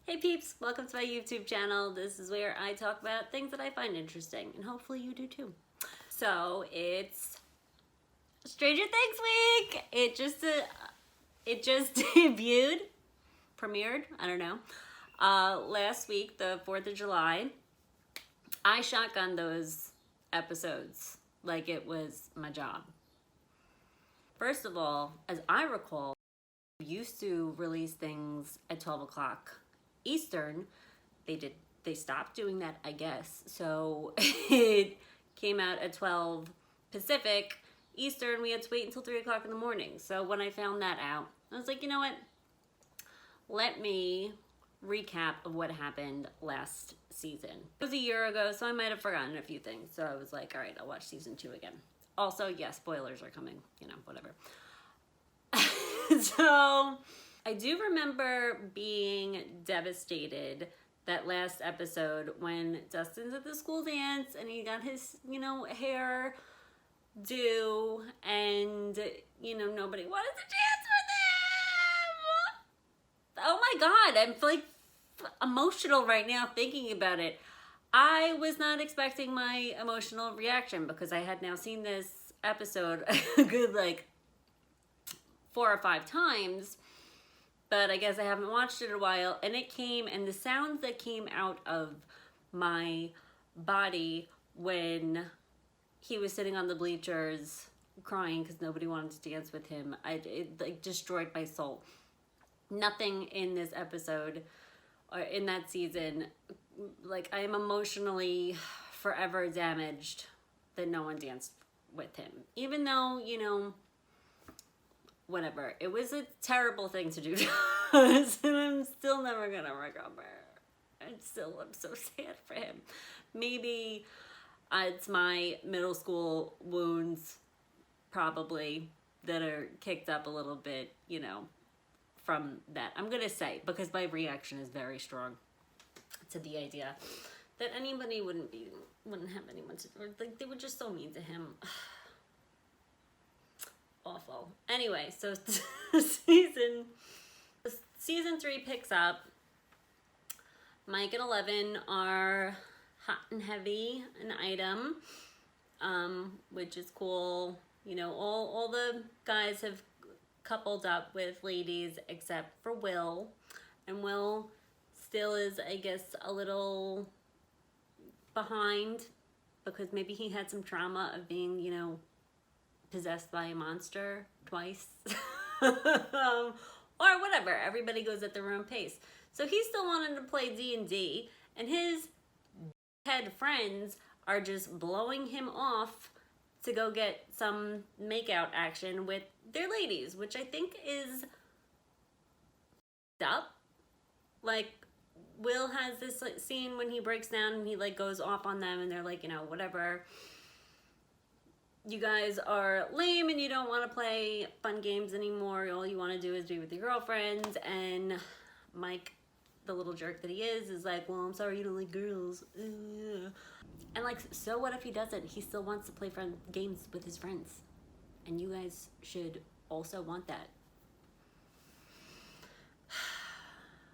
Hey peeps, welcome to my YouTube channel. This is where I talk about things that I find interesting, and hopefully you do too. So it's Stranger Things week. It just premiered, I don't know, last week, the 4th of July. I shotgunned those episodes like it was my job. First of all, as I recall, we used to release things at 12 o'clock Eastern. They stopped doing that, I guess. So it came out at 12 Pacific. Eastern, we had to wait until 3 o'clock in the morning. So when I found that out, I was like, you know what? Let me recap of what happened last season. It was a year ago, so I might have forgotten a few things. So I was like, all right, I'll watch season 2 again. Also, yes, spoilers are coming, whatever. So I do remember being devastated that last episode when Dustin's at the school dance and he got his, hair due and, nobody wanted to dance with him. Oh my God, I'm like emotional right now thinking about it. I was not expecting my emotional reaction because I had now seen this episode a good 4 or 5 times. But I guess I haven't watched it in a while, and it came, and the sounds that came out of my body when he was sitting on the bleachers crying because nobody wanted to dance with him, it destroyed my soul. Nothing in this episode or in that season, I am emotionally forever damaged that no one danced with him. Even though, whatever. It was a terrible thing to do to us, and I'm still never gonna recover. I'm so sad for him. Maybe it's my middle school wounds, probably, that are kicked up a little bit, from that. I'm gonna say, because my reaction is very strong to the idea that anybody wouldn't have anyone to, or they were just so mean to him. Awful. Anyway, so season 3 picks up. Mike and 11 are hot and heavy, an item, which is cool. All the guys have coupled up with ladies except for Will, and Will still is, I guess, a little behind because maybe he had some trauma of being, possessed by a monster twice. Or whatever. Everybody goes at their own pace. So he still wanted to play D&D, and his head friends are just blowing him off to go get some makeout action with their ladies, which I think is up. Will has this scene when he breaks down and he goes off on them, and they're whatever. You guys are lame and you don't want to play fun games anymore. All you want to do is be with your girlfriends. And Mike, the little jerk that he is like, well, I'm sorry you don't like girls. And so what if he doesn't? He still wants to play games with his friends. And you guys should also want that.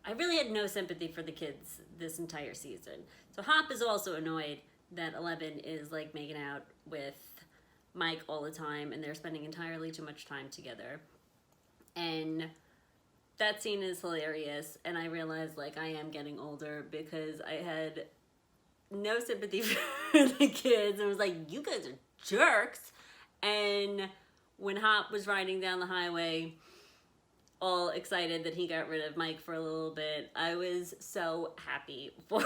I really had no sympathy for the kids this entire season. So Hop is also annoyed that 11 is making out with Mike all the time, and they're spending entirely too much time together. And that scene is hilarious, and I realized I am getting older because I had no sympathy for the kids. I was like, you guys are jerks. And when Hop was riding down the highway all excited that he got rid of Mike for a little bit, I was so happy for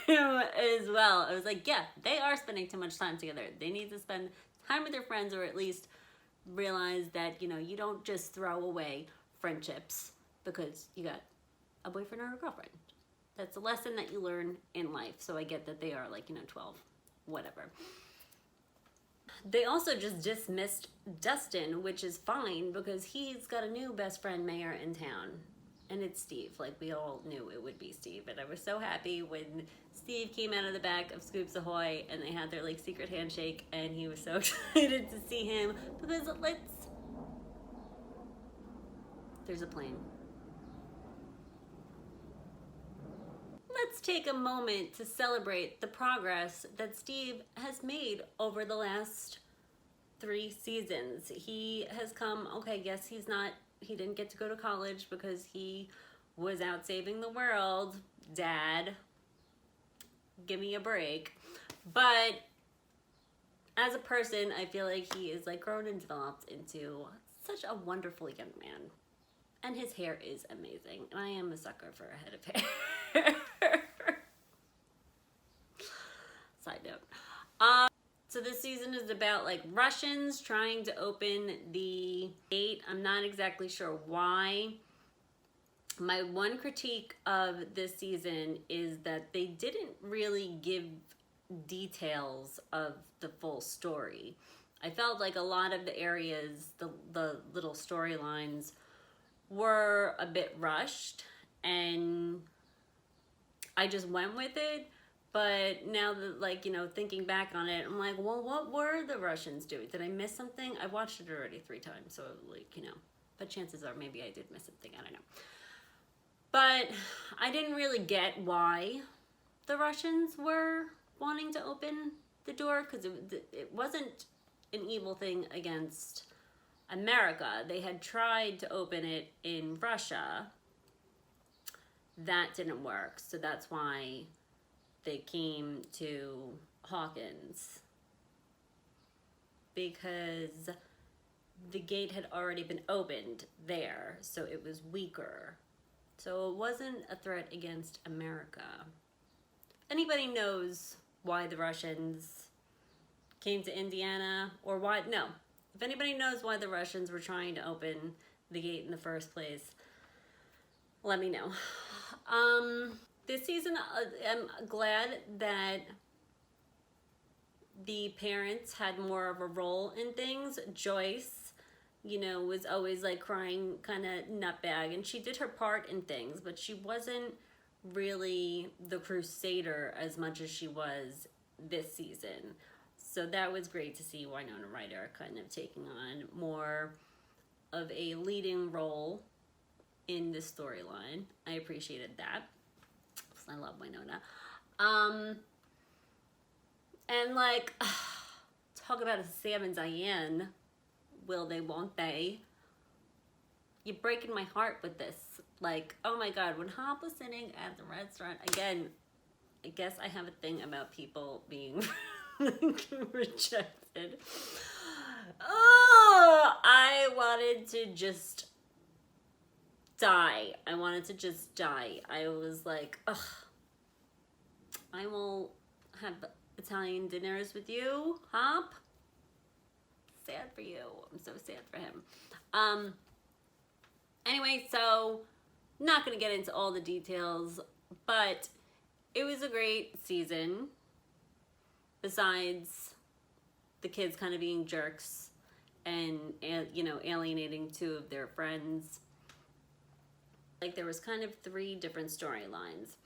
him as well. I was like, yeah, they are spending too much time together. They need to spend time with their friends, or at least realize that, you don't just throw away friendships because you got a boyfriend or a girlfriend. That's a lesson that you learn in life. So I get that they are 12, whatever. They also just dismissed Dustin, which is fine because he's got a new best friend mayor in town. And it's Steve. We all knew it would be Steve. And I was so happy when Steve came out of the back of Scoops Ahoy and they had their secret handshake, and he was so excited to see him because there's a plane. take a moment to celebrate the progress that Steve has made over the last 3 seasons. He has come, okay, yes, he didn't get to go to college because he was out saving the world. Dad, give me a break. But as a person, I feel like he is like grown and developed into such a wonderful young man. And his hair is amazing. And I am a sucker for a head of hair. Side note. So this season is about like Russians trying to open the gate. I'm not exactly sure why. My one critique of this season is that they didn't really give details of the full story. I felt like a lot of the areas, the little storylines were a bit rushed, and I just went with it. But now that, like, you know, thinking back on it, I'm like, well, what were the Russians doing? Did I miss something? I watched it already 3 times, so like, you know, but chances are maybe I did miss something. I don't know. But I didn't really get why the Russians were wanting to open the door, because it wasn't an evil thing against America. They had tried to open it in Russia. That didn't work, so that's why they came to Hawkins, because the gate had already been opened there, so it was weaker. So it wasn't a threat against America. Anybody knows why the Russians came to Indiana, or why, no. If anybody knows why the Russians were trying to open the gate in the first place, let me know. This season, I'm glad that the parents had more of a role in things. Joyce, you know, was always like crying kind of nutbag, and she did her part in things, but she wasn't really the crusader as much as she was this season. So that was great to see Winona Ryder kind of taking on more of a leading role in this storyline. I appreciated that. I love Winona. And like, talk about a Sam and Diane. Will they, won't they? You're breaking my heart with this. Like, oh my God, when Hop was sitting at the restaurant, again, I guess I have a thing about people being rejected. Oh, I wanted to just die. I wanted to just die. I was like, ugh, I will have Italian dinners with you, Hop. Sad for you. I'm so sad for him. Anyway, so not gonna get into all the details, but it was a great season. Besides the kids kind of being jerks and you know, alienating 2 of their friends. Like, there was kind of 3 different storylines.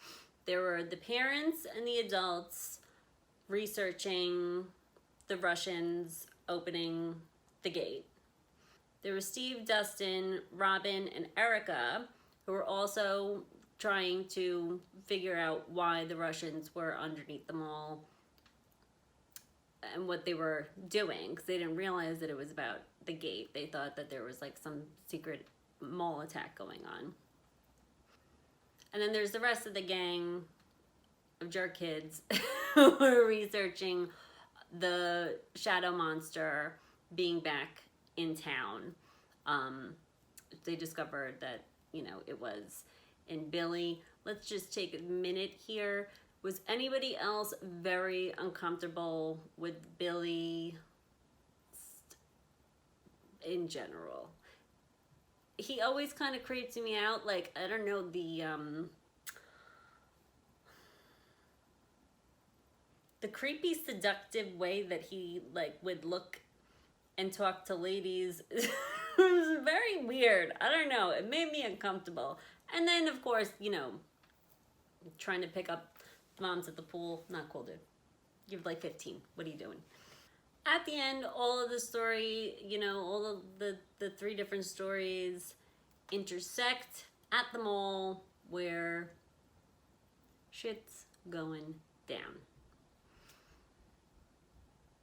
There were the parents and the adults researching the Russians opening the gate. There was Steve, Dustin, Robin, and Erica, who were also trying to figure out why the Russians were underneath the mall and what they were doing, because they didn't realize that it was about the gate. They thought that there was like some secret mall attack going on. And then there's the rest of the gang of jerk kids who were researching the shadow monster being back in town. They discovered that, you know, it was in Billy. Let's just take a minute here. Was anybody else very uncomfortable with Billy in general? He always kind of creeps me out. Like, I don't know, the creepy, seductive way that he like would look and talk to ladies was very weird. I don't know. It made me uncomfortable. And then, of course, you know, trying to pick up moms at the pool. Not cool, dude. You're like 15. What are you doing? At the end, all of the story, you know, all of the 3 different stories intersect at the mall where shit's going down.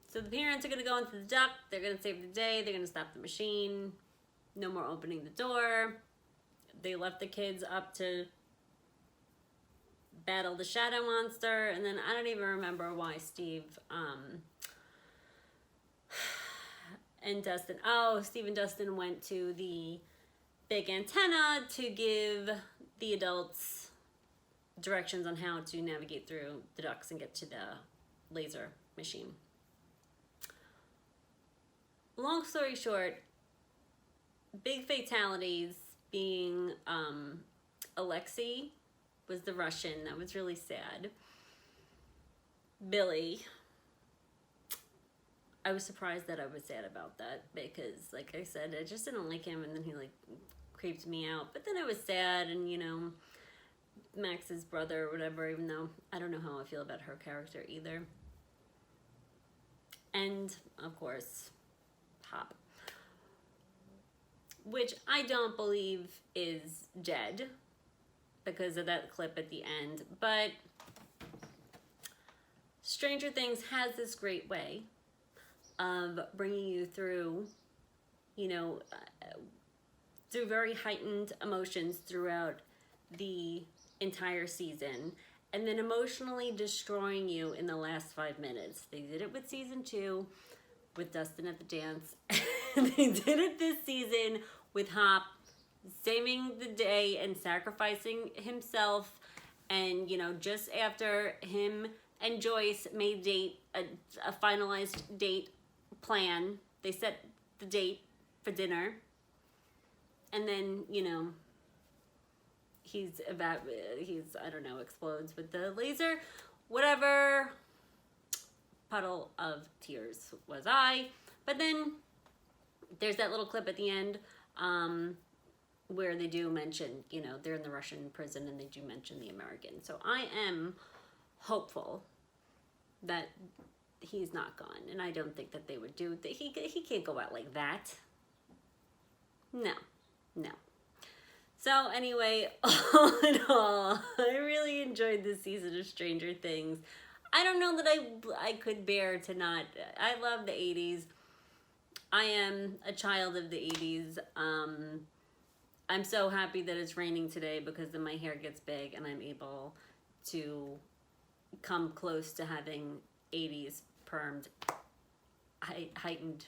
So the parents are going to go into the duck. They're going to save the day. They're going to stop the machine. No more opening the door. They left the kids up to battle the shadow monster. And then I don't even remember why Steve and Dustin. Oh, Steve and Dustin went to the big antenna to give the adults directions on how to navigate through the ducks and get to the laser machine. Long story short, big fatalities being Alexei was the Russian. That was really sad. Billy, I was surprised that I was sad about that because, like I said, I just didn't like him, and then he like creeped me out. But then I was sad, and you know, Max's brother or whatever, even though I don't know how I feel about her character either. And of course, Hop, which I don't believe is dead because of that clip at the end. But Stranger Things has this great way of bringing you through, you know, through very heightened emotions throughout the entire season, and then emotionally destroying you in the last 5 minutes. They did it with season 2 with Dustin at the dance. They did it this season with Hop saving the day and sacrificing himself. And, you know, just after him and Joyce made a finalized date plan, they set the date for dinner. And then, you know, he's I don't know, explodes with the laser. Whatever. Puddle of tears was I. But then there's that little clip at the end where they do mention, you know, they're in the Russian prison and they do mention the American. So I am hopeful that he's not gone. And I don't think that they would do that. He can't go out like that. No. So anyway, all in all, I really enjoyed this season of Stranger Things. I don't know that I could bear to not. I love the 80s. I am a child of the 80s. I'm so happy that it's raining today because then my hair gets big and I'm able to come close to having 80s permed, heightened,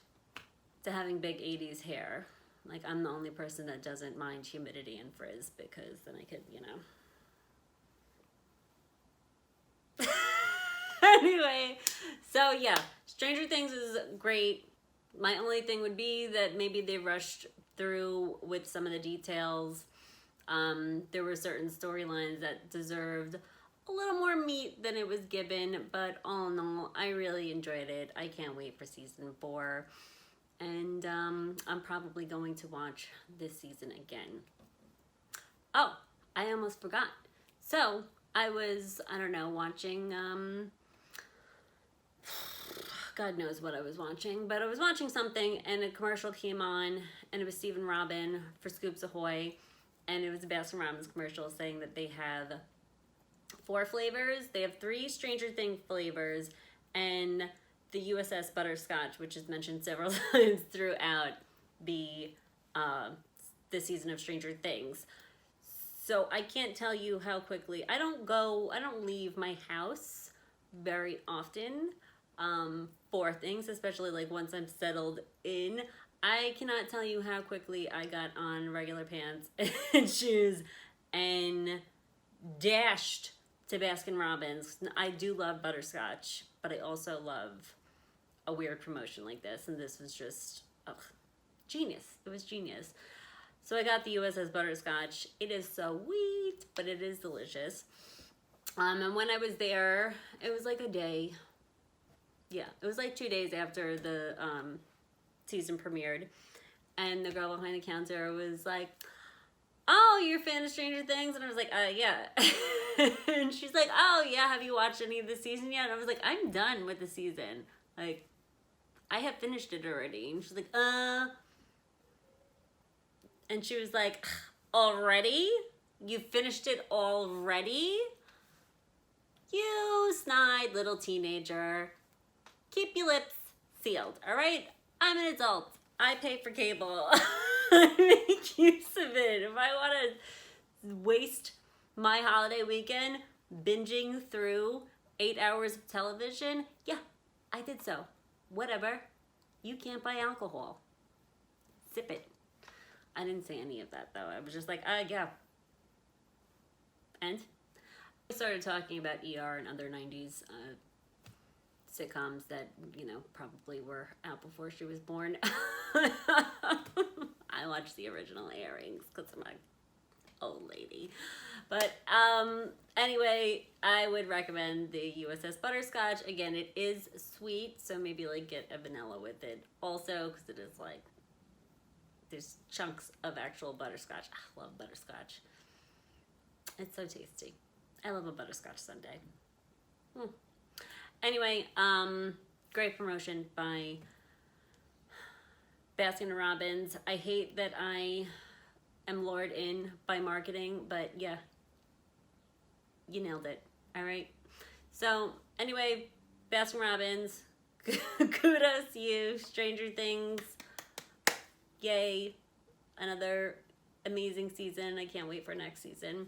to having big 80s hair. Like, I'm the only person that doesn't mind humidity and frizz because then I could, you know. Anyway, so yeah, Stranger Things is great. My only thing would be that maybe they rushed through with some of the details. There were certain storylines that deserved a little more meat than it was given, but all in all, I really enjoyed it. I can't wait for season 4. And I'm probably going to watch this season again. Oh, I almost forgot. So I was, I don't know, watching, God knows what I was watching, but I was watching something and a commercial came on and it was Steve and Robin for Scoops Ahoy. And it was a Baskin Robbins commercial saying that they have 4 flavors. They have 3 Stranger Things flavors and the USS Butterscotch, which is mentioned several times throughout the season of Stranger Things. So I can't tell you how quickly. I don't leave my house very often for things, especially like once I'm settled in. I cannot tell you how quickly I got on regular pants and shoes and dashed to Baskin Robbins. I do love butterscotch, but I also love a weird promotion like this, and this was just genius. It was genius. So I got the USS Butterscotch. It is so sweet, but it is delicious. And when I was there, it was like a day. Yeah, it was like 2 days after the season premiered, and the girl behind the counter was like, "Oh, you're a fan of Stranger Things?" And I was like, yeah. And she's like, "Oh, yeah, have you watched any of the season yet?" And I was like, "I'm done with the season. Like, I have finished it already." And she's like, And she was like, "Already? You finished it already?" You snide little teenager. Keep your lips sealed, all right? I'm an adult. I pay for cable. I make use of it. If I want to waste my holiday weekend binging through 8 hours of television, yeah, I did so. Whatever. You can't buy alcohol. Sip it. I didn't say any of that, though. I was just like, yeah. And I started talking about ER and other 90s sitcoms that, you know, probably were out before she was born. I watched the original airings because I'm an old lady. But anyway, I would recommend the USS Butterscotch. Again, it is sweet, so maybe like get a vanilla with it also, because it is like, there's chunks of actual butterscotch. I love butterscotch. It's so tasty. I love a butterscotch sundae. Anyway, great promotion by Baskin & Robbins. I hate that I am lured in by marketing, but yeah, you nailed it. All right. So anyway, Baskin & Robbins, kudos to you. Stranger Things, yay. Another amazing season. I can't wait for next season.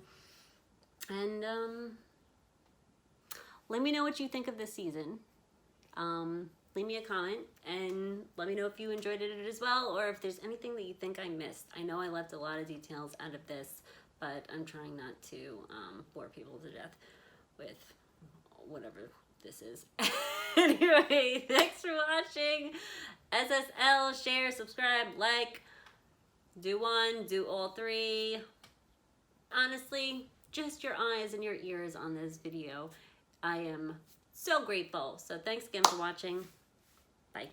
And let me know what you think of this season. Leave me a comment and let me know if you enjoyed it as well, or if there's anything that you think I missed. I know I left a lot of details out of this, but I'm trying not to bore people to death with whatever this is. Anyway, thanks for watching. SSL, share, subscribe, like, do one, do all three. Honestly, just your eyes and your ears on this video. I am so grateful. So thanks again for watching. Bye.